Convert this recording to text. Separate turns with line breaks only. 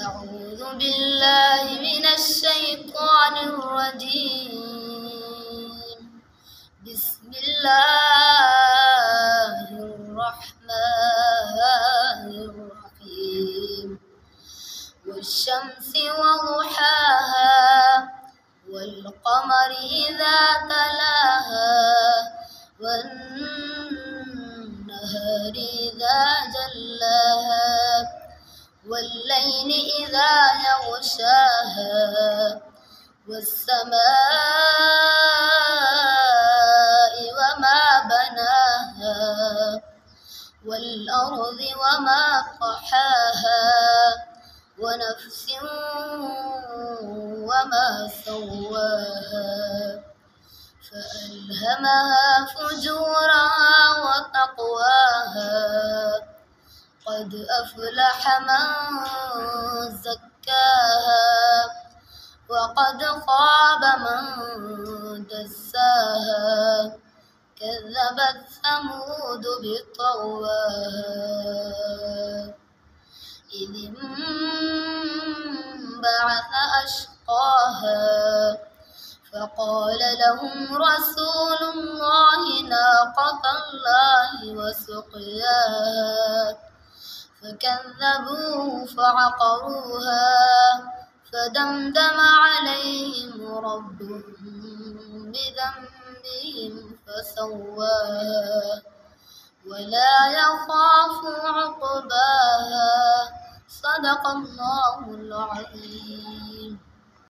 أعوذ بالله من الشيطان الرجيم. بسم الله الرحمن الرحيم. والشمس وضحاها والقمر إذا تلاها والنهار إذا جلاها والليل إذا يغشاها والسماء وما بناها والأرض وما طحاها ونفس وما سواها فألهمها فجورها وتقواها قد أفلح من زكاها وقد خاب من دساها كذبت ثمود بطغواها إذ انبعث أشقاها فقال لهم رسول الله ناقة الله وسقياها فكذبوه فعقروها فدمدم عليهم ربهم بذنبهم فسواها ولا يخاف عقباها. صدق الله العظيم.